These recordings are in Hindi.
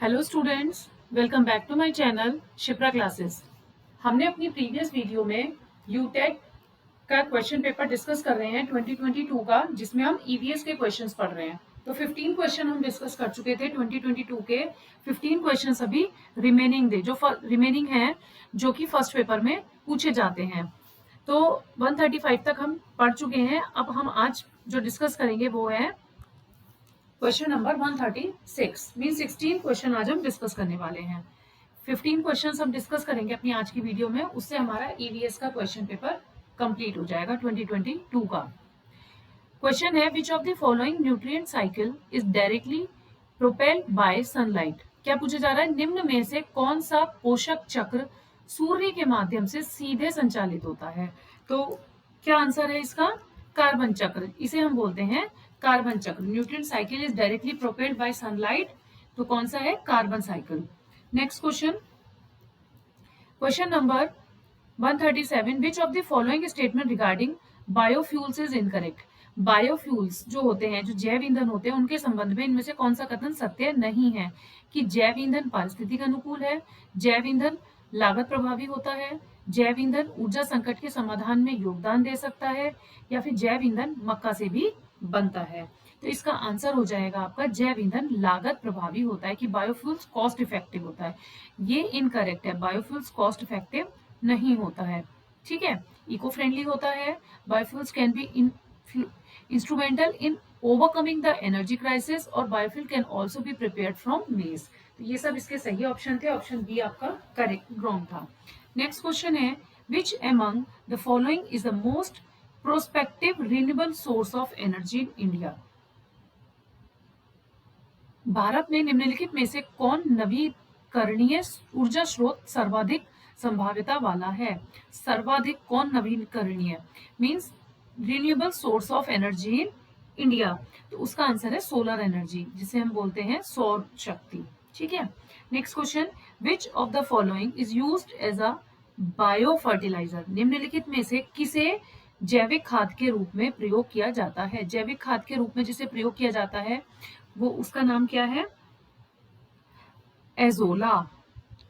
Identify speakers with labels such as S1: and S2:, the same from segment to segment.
S1: Hello students, welcome back to my channel Shipra classes. हमने अपनी प्रीवियस वीडियो में यूटेक का क्वेश्चन पेपर डिस्कस कर रहे हैं 2022 का, जिसमें हम ईवीएस के क्वेश्चंस पढ़ रहे हैं। तो 15 क्वेश्चन हम डिस्कस कर चुके थे 2022 के। 15 क्वेश्चंस अभी रिमेनिंग हैं जो कि फर्स्ट पेपर में पूछे जाते हैं। तो 135 तक हम पढ़ चुके हैं। अब हम आज जो डिस्कस करेंगे वो है क्वेश्चन नंबर 136। मीन 16 क्वेश्चन आज हम डिस्कस करने वाले हैं। 15 क्वेश्चन हम डिस्कस करेंगे अपनी आज की वीडियो में, उससे हमारा ईवीएस का क्वेश्चन पेपर कंप्लीट हो जाएगा 2022 का। क्वेश्चन है, विच of the following nutrient cycle is directly propelled bye sunlight. क्या पूछा जा रहा है, निम्न में से कौन सा पोषक चक्र सूर्य के माध्यम से सीधे संचालित होता है। तो क्या आंसर है इसका, कार्बन चक्र। इसे हम बोलते हैं कार्बन चक्र। Nutrient cycle is directly propelled bye sunlight, तो कौन सा है, carbon cycle. Next question, question number 137, which of the following statement regarding biofuels is incorrect. Biofuels जो होते हैं, जो जैव ईंधन होते हैं, उनके संबंध में इनमें से कौन सा कथन सत्य नहीं है। कि जैव ईंधन पारिस्थितिक अनुकूल है, जैव ईंधन लागत प्रभावी होता है, जैव ईंधन ऊर्जा संकट के समाधान में योगदान दे सकता है, या फिर जैव ईंधन मक्का से भी बनता है। तो इसका आंसर हो जाएगा आपका जैव ईंधन लागत प्रभावी होता है, कि बायोफ्यूल्स कॉस्ट इफेक्टिव होता है। ये इनकरेक्ट है, बायोफ्यूल्स कॉस्ट इफेक्टिव नहीं होता है। ठीक है, इको फ्रेंडली होता है। Biofuels can be instrumental in overcoming the energy crisis, और biofuel can also be prepared from maize. तो ये सब इसके सही ऑप्शन थे। ऑप्शन बी आपका करेक्ट रॉन्ग था। नेक्स्ट क्वेश्चन है, which among the following is the most prospective renewable source of energy in India. भारत में निम्नलिखित में से कौन नवीकरणीय ऊर्जा स्रोत सर्वाधिक संभाव्यता वाला है। सर्वाधिक कौन नवीकरणीय means renewable source of energy in India, तो उसका आंसर है सोलर एनर्जी, जिसे हम बोलते हैं सौर शक्ति। ठीक है, next question, which of the following is used as a bio fertiliser. निम्नलिखित में से किसे जैविक खाद के रूप में प्रयोग किया जाता है। जैविक खाद के रूप में जिसे प्रयोग किया जाता है वो, उसका नाम क्या है, एजोला।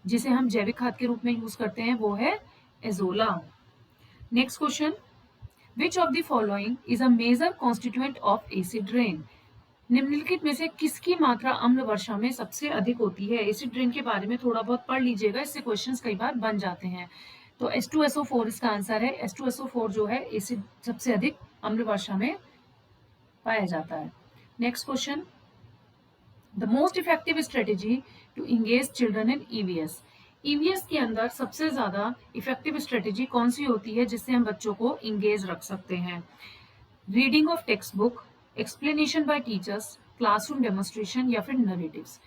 S1: जिसे हम जैविक खाद के रूप में यूज करते हैं वो है azolla. Next question, which of the following is a major constituent of acid rain. निम्नलिखित में से किसकी मात्रा अम्ल वर्षा में सबसे अधिक होती है। एसिड रेन के बारे में थोड़ा बहुत पढ़ लीजिएगा, इससे क्वेश्चंस कई बार बन जाते हैं। तो H2SO4 इसका आंसर है। H2SO4 जो है एसिड सबसे अधिक अम्ल वर्षा में पाया जाता है। Next question, the most effective strategy to engage children in EVS. EVS के अंदर सबसे ज्यादा इफेक्टिव स्ट्रेटेजी कौन सी होती है जिससे हम बच्चों को इंगेज रख सकते हैं। Reading of text book, explanation bye teachers, classroom demonstration, या फिर नरेटिव्स।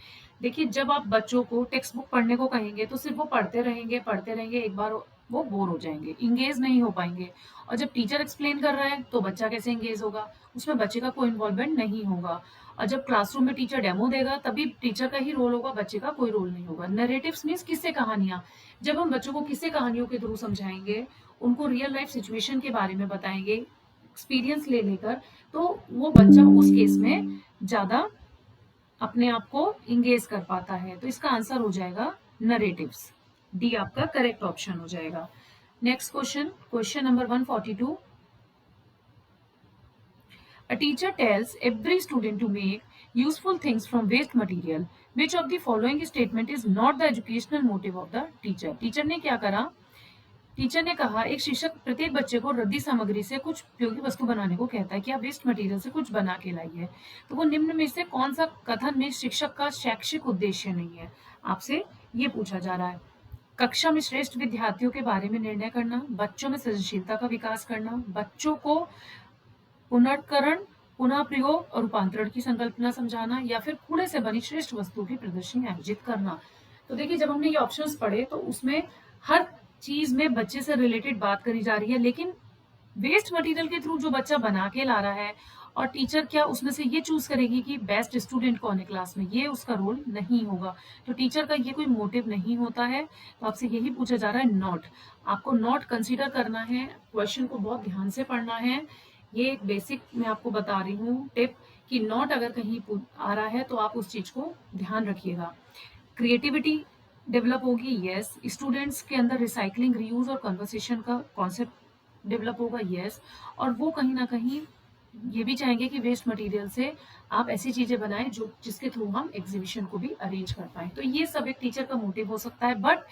S1: देखिए, जब आप बच्चों को टेक्स्ट बुक पढ़ने को कहेंगे तो सिर्फ वो पढ़ते रहेंगे, एक बार वो बोर हो जाएंगे, इंगेज नहीं हो पाएंगे। और जब टीचर एक्सप्लेन कर रहा है तो बच्चा कैसे इंगेज होगा, उसमें बच्चे का कोई इन्वॉल्वमेंट नहीं होगा। और जब क्लासरूम में टीचर डेमो देगा तभी टीचर का ही रोल होगा, बच्चे का कोई रोल नहीं होगा। नरेटिव्स मीन्स किस्से कहानियां। जब हम बच्चों को किस्से कहानियों के थ्रू समझाएंगे, उनको रियल लाइफ सिचुएशन के बारे में बताएंगे, एक्सपीरियंस ले लेकर, तो वो बच्चा उस केस में ज्यादा अपने आप को इंगेज कर पाता है। तो इसका आंसर हो जाएगा नरेटिव्स। डी आपका करेक्ट ऑप्शन हो जाएगा। Next question, question number 142, A teacher tells every student to make useful things from waste material. Which of the following statement is not the educational motive of the teacher? Teacher ने क्या करा, टीचर ने कहा, एक शिक्षक प्रत्येक बच्चे को रद्दी सामग्री से कुछ उपयोगी वस्तु बनाने को कहता है कि आप वेस्ट मटेरियल से कुछ बना के लाइए। तो वो निम्न में से कौन सा कथन में शिक्षक का शैक्षिक उद्देश्य नहीं है, आपसे ये पूछा जा रहा है। कक्षा में श्रेष्ठ विद्यार्थियों के बारे में निर्णय करना, बच्चों में सृजनशीलता का विकास करना, बच्चों को पुनर्करण, पुनः प्रयोग और रूपांतरण की संकल्पना समझाना, या फिर कूड़े से बनी श्रेष्ठ वस्तु की प्रदर्शनी आयोजित करना। तो देखिए, जब हमने ये ऑप्शंस पढ़े तो उसमें हर चीज में बच्चे से रिलेटेड बात करी जा रही है, लेकिन वेस्ट मटेरियल के थ्रू जो बच्चा बना के ला रहा है, और टीचर क्या उसमें से ये चूज करेगी कि बेस्ट स्टूडेंट कौन है क्लास में, ये उसका रोल नहीं होगा। तो टीचर का ये कोई मोटिव नहीं होता है। तो आपसे यही पूछा जा रहा है, नॉट। आपको नॉट कंसीडर करना है, क्वेश्चन को बहुत ध्यान से पढ़ना है। ये एक बेसिक मैं आपको बता रही हूँ टिप, कि नॉट अगर कहीं आ रहा है तो आप उस चीज को ध्यान रखिएगा। क्रिएटिविटी डेवलप होगी, यस। स्टूडेंट्स के अंदर रिसाइकलिंग, रीयूज और कन्वर्सेशन का कॉन्सेप्ट डेवलप होगा, यस। और वो कहीं ना कहीं ये भी चाहेंगे कि वेस्ट मटेरियल से आप ऐसी चीजें बनाएं जो जिसके थ्रू हम एग्जीबिशन को भी अरेंज कर पाए। तो ये सब एक टीचर का मोटिव हो सकता है, बट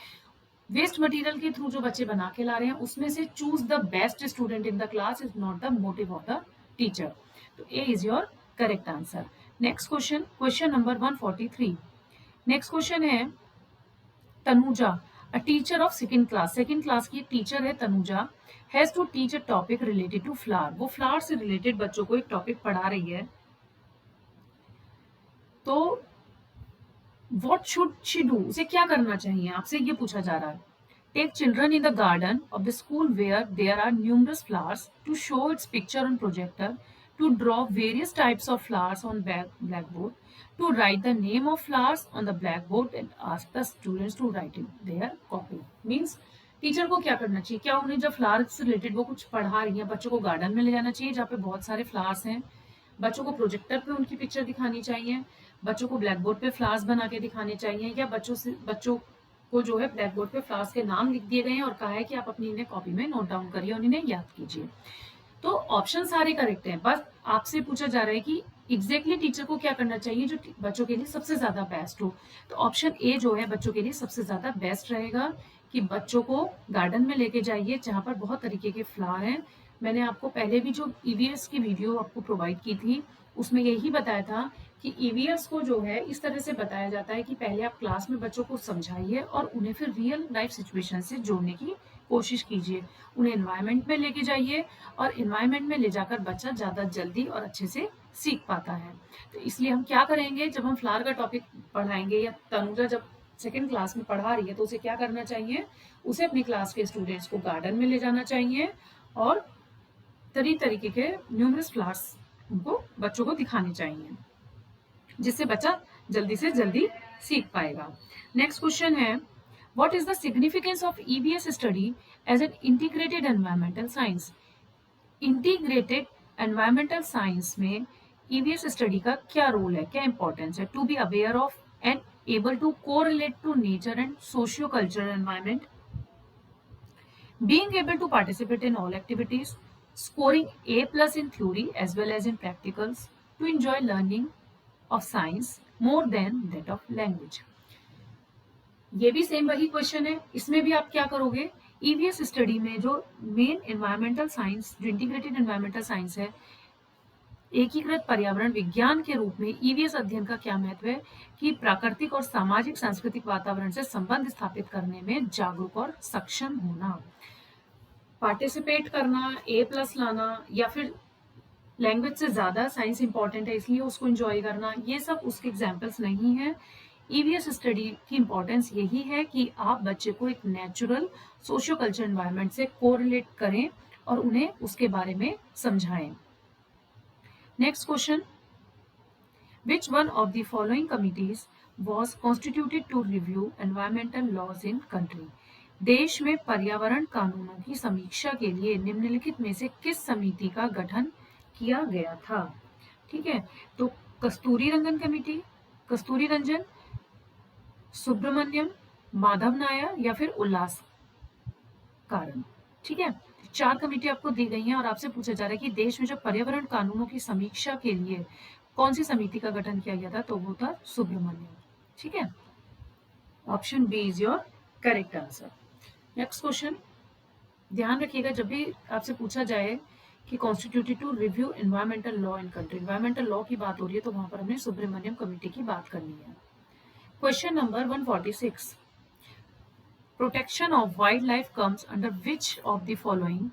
S1: वेस्ट मटेरियल के थ्रू जो बच्चे बना के ला रहे हैं उसमें से choose the best student in the class is not the motive of the teacher. तो A is your correct answer. Next question, question number 143। Next question है Tanuja, a teacher of second class की टीचर है Tanuja, has to teach a topic related to flower. वो फ्लावर से रिलेटेड बच्चों को एक टॉपिक पढ़ा रही है। तो व्हाट शुड शी डू, उसे क्या करना चाहिए, आपसे ये पूछा जा रहा है। Take children in the garden of the school where there are numerous flowers to show its picture on projector, to draw various types of flowers on blackboard, to write the name of flowers on the blackboard and ask the students to write in their copy। Means teacher को क्या करना चाहिए, क्या उन्हें जब फ्लावर से रिलेटेड वो कुछ पढ़ा रही है, बच्चों को गार्डन में ले जाना चाहिए जहाँ पे बहुत सारे फ्लावर्स हैं, बच्चों को प्रोजेक्टर पे उनकी पिक्चर दिखानी चाहिए, बच्चों को ब्लैक बोर्ड पे फ्लावर्स बना के दिखाने चाहिए, या बच्चों को जो है ब्लैक बोर्ड पे फ्लावर्स के नाम लिख दिए गए हैं और कहा है कि आप अपनी इन्हें कॉपी में नोट डाउन करिए और इन्हें याद कीजिए। तो ऑप्शन सारे करेक्ट हैं, बस आपसे पूछा जा रहा है कि एग्जैक्टली टीचर को क्या करना चाहिए जो बच्चों के लिए सबसे ज्यादा बेस्ट हो। तो ऑप्शन ए जो है बच्चों के लिए सबसे ज्यादा बेस्ट रहेगा कि बच्चों को गार्डन में लेके जाइए जहां पर बहुत तरीके के फ्लावर हैं। मैंने आपको पहले भी जो ईवीएस की वीडियो आपको प्रोवाइड की थी उसमें यही बताया था कि ईवीएस को जो है इस तरह से बताया जाता है कि पहले आप क्लास में बच्चों को समझाइए और उन्हें फिर रियल लाइफ सिचुएशन से जोड़ने की कोशिश कीजिए, उन्हें एनवायरनमेंट में लेके जाइए और एनवायरनमेंट में ले जाकर बच्चा ज्यादा जल्दी और अच्छे से सीख पाता है। तो इसलिए हम क्या करेंगे, जब हम फ्लावर का टॉपिक पढ़ाएंगे या तनुजा जब सेकेंड क्लास में पढ़ा रही है तो उसे क्या करना चाहिए, उसे अपनी क्लास के स्टूडेंट्स को गार्डन में ले जाना चाहिए और तरीके के न्यूमरस फ्लावर्स उनको बच्चों को दिखाने चाहिए जिससे बच्चा जल्दी से जल्दी सीख पाएगा। नेक्स्ट क्वेश्चन है, what is the significance of EVS study as an integrated environmental science. Integrated environmental science में ईवीएस स्टडी का क्या रोल है, क्या इंपॉर्टेंस है। To be aware of and able to correlate to nature and socio cultural environment, being able to participate in all activities, scoring A+ in theory as well as in practicals, to enjoy learning of science more than that of language। ये भी सेम वही क्वेश्चन है, इसमें भी आप क्या करोगे, ईवीएस स्टडी में जो मेन एनवायरमेंटल साइंस, जो इंटीग्रेटेड एनवायरमेंटल साइंस है, एकीकृत पर्यावरण विज्ञान के रूप में ईवीएस अध्ययन का क्या महत्व है कि प्राकृतिक और सामाजिक सांस्कृतिक वातावरण से संबंध स्थापित करने में जागरूक और सक्षम होना, पार्टिसिपेट करना, A+ लाना, या फिर लैंग्वेज से ज्यादा साइंस इंपॉर्टेंट है इसलिए उसको एंजॉय करना, ये सब उसके एग्जाम्पल्स नहीं है। ईवीएस स्टडी की इंपॉर्टेंस यही है कि आप बच्चे को एक नेचुरल सोशियो कल्चर एनवायरनमेंट से कोरिलेट करें और उन्हें उसके बारे में समझाएं। Next question, which one of the following committees was constituted to review environmental laws in country। देश में पर्यावरण कानूनों की समीक्षा के लिए निम्नलिखित में से किस समिति का गठन किया गया था। ठीक है, तो कस्तूरी रंजन, सुब्रमण्यम, माधव नायर या फिर उल्लास कारण। ठीक है, 4 कमेटी आपको दी गई हैं और आपसे पूछा जा रहा है कि देश में जो पर्यावरण कानूनों की समीक्षा के लिए कौन सी समिति का गठन किया गया था, तो वो था सुब्रमण्यम। ठीक है, option B is your correct answer. Next question, ध्यान रखिएगा जब भी आपसे पूछा जाए कि constituted to review environmental law in country, environmental law की बात हो रही है तो वहां पर हमें सुब्रमण्यम कमेटी की बात करनी है। Question number 146, protection of wild life comes under which of the following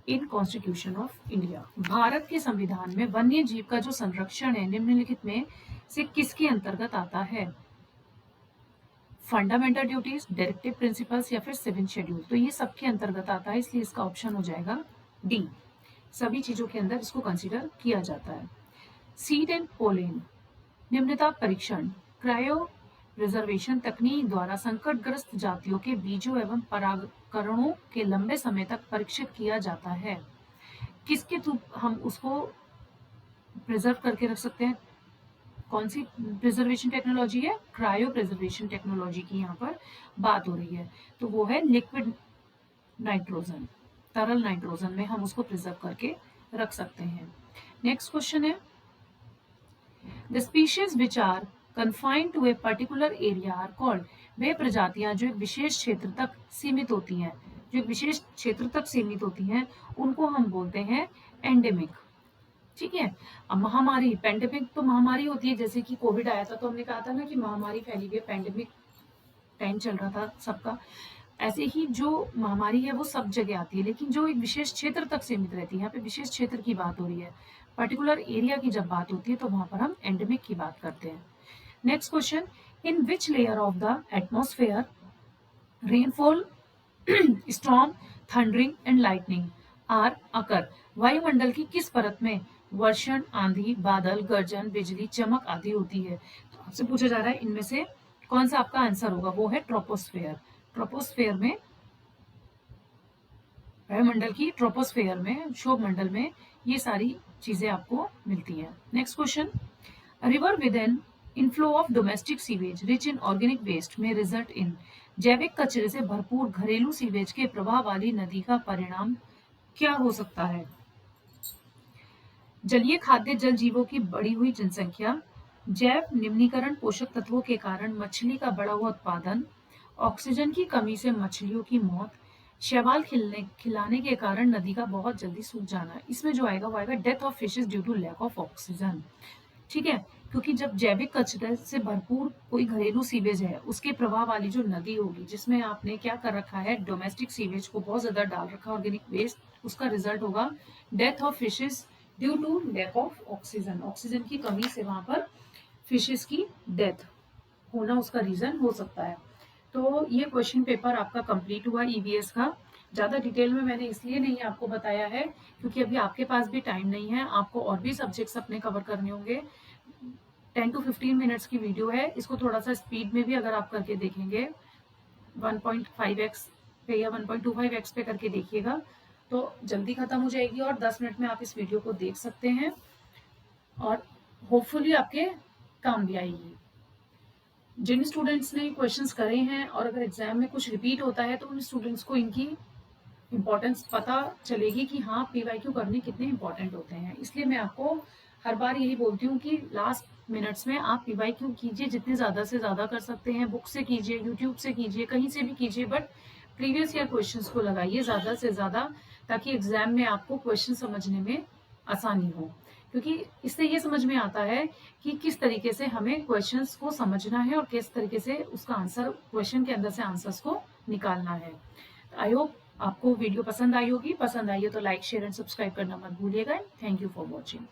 S1: in constitution of India. Bharat के संविधान में वन्य जीव का जो संरक्षण है निम्नलिखित में से किसके अंतर्गत आता है, फंडामेंटल ड्यूटीज, डायरेक्टिव प्रिंसिपल्स या फिर 7 शेड्यूल। तो ये सबके अंतर्गत आता है इसलिए इसका ऑप्शन हो जाएगा डी, सभी चीजों के अंदर इसको कंसीडर किया जाता है। सीड एंड पोलेन निम्नता परीक्षण, क्रायो रिजर्वेशन तकनीक द्वारा संकटग्रस्त जातियों के बीजों एवं परागकणों के लंबे समय तक परीक्षित किया जाता है। किसके थ्रू हम उसको प्रिजर्व करके रख सकते हैं, कौन सी प्रिजर्वेशन टेक्नोलॉजी है? क्रायो प्रिजर्वेशन टेक्नोलॉजी की यहाँ पर बात हो रही है। तो वो है लिक्विड नाइट्रोजन, तरल नाइट्रोजन में हम उसको प्रिजर्व करके रख सकते हैं। नेक्स्ट क्वेश्चन है, the species which are confined to a particular area are called, वे प्रजातियां जो एक विशेष क्षेत्र तक सीमित होती हैं, जो एक विशेष क्षेत्र तक सीमित होती हैं, उनको हम बोलते हैं एंडेमिक। ठीक है। अब महामारी, पेंडेमिक तो महामारी होती है, जैसे कि कोविड आया था तो हमने कहा था ना कि महामारी फैली हुई है, पेंडेमिक टाइम चल रहा था सबका। ऐसे ही जो महामारी है वो सब जगह आती है, लेकिन जो एक विशेष क्षेत्र तक सीमित रहती है, यहाँ पे विशेष क्षेत्र की बात हो रही है, पर्टिकुलर एरिया की जब बात होती है तो वहां पर हम एंडेमिक की बात करते हैं। Next question, in which layer of the atmosphere rainfall, storm, thundering and lightning are occur, वायुमंडल की किस परत में वर्षण, आंधी, बादल, गर्जन, बिजली, चमक आदि होती है? तो आपसे पूछा जा रहा है इनमें से कौन सा आपका आंसर होगा? वो है ट्रोपोस्फेयर। ट्रोपोस्फेयर में, वायुमंडल की ट्रोपोस्फेयर में, शोभ मंडल में ये सारी चीजें आपको मिलती हैं। Next question, river with an inflow of domestic sewage rich in organic waste may result in, जैविक कचरे से भरपूर घरेलू सीवेज के प्रवाह वाली नदी का परिणाम क्या हो सकता है? जलीय खाद्य जल जीवों की बढ़ी हुई जनसंख्या, जैव निम्नीकरण पोषक तत्वों के कारण मछली का बढ़ा हुआ उत्पादन, ऑक्सीजन की कमी से मछलियों की मौत, शैवाल खिलाने के कारण नदी का बहुत जल्दी सूख जाना। इसमें जो आएगा वो आएगा death of fishes due to lack of oxygen. ठीक है, क्योंकि जब जैविक कचरे से भरपूर कोई घरेलू सीवेज है, उसके प्रवाह वाली जो नदी होगी जिसमें आपने क्या कर रखा है, डोमेस्टिक सीवेज को बहुत ज्यादा डाल रखा, ऑर्गेनिक वेस्ट, उसका रिजल्ट होगा death of fishes due to lack of oxygen. Oxygen की कमी से वहां पर फिशेस की डेथ होना उसका रीजन हो सकता है। तो ये क्वेश्चन पेपर आपका कंप्लीट हुआ ईवीएस का। ज्यादा डिटेल में मैंने इसलिए नहीं आपको बताया है क्योंकि अभी आपके पास भी टाइम नहीं है, आपको और भी सब्जेक्ट्स अपने कवर करने होंगे। 10 to 15 मिनट्स की वीडियो है, इसको थोड़ा सा स्पीड में भी अगर आप करके देखेंगे 1.5x पे या 1.25x पे करके देखिएगा तो जल्दी खत्म हो जाएगी और 10 मिनट में आप इस वीडियो को देख सकते हैं और होपफुली आपके काम भी आएगी। जिन स्टूडेंट्स ने क्वेश्चंस करे हैं और अगर एग्जाम में कुछ रिपीट होता है तो उन स्टूडेंट्स को इनकी इम्पोर्टेंस पता चलेगी कि हाँ पीवाईक्यू करने कितने इंपॉर्टेंट होते हैं। इसलिए मैं आपको हर बार यही बोलती हूँ कि लास्ट मिनट्स में आप पीवाईक्यू कीजिए, जितने ज्यादा से ज्यादा कर सकते हैं, बुक से कीजिए, यूट्यूब से कीजिए, कहीं से भी कीजिए, बट प्रीवियस ईयर क्वेश्चंस को लगाइए ज्यादा से ज्यादा ताकि एग्जाम में आपको क्वेश्चन समझने में आसानी हो। क्योंकि इससे ये समझ में आता है कि किस तरीके से हमें क्वेश्चंस को समझना है और किस तरीके से उसका आंसर, क्वेश्चन के अंदर से आंसर्स को निकालना है। आई होप आपको वीडियो पसंद आई होगी। पसंद आई है तो लाइक, शेयर एंड सब्सक्राइब करना मत भूलिएगा। Thank you for watching.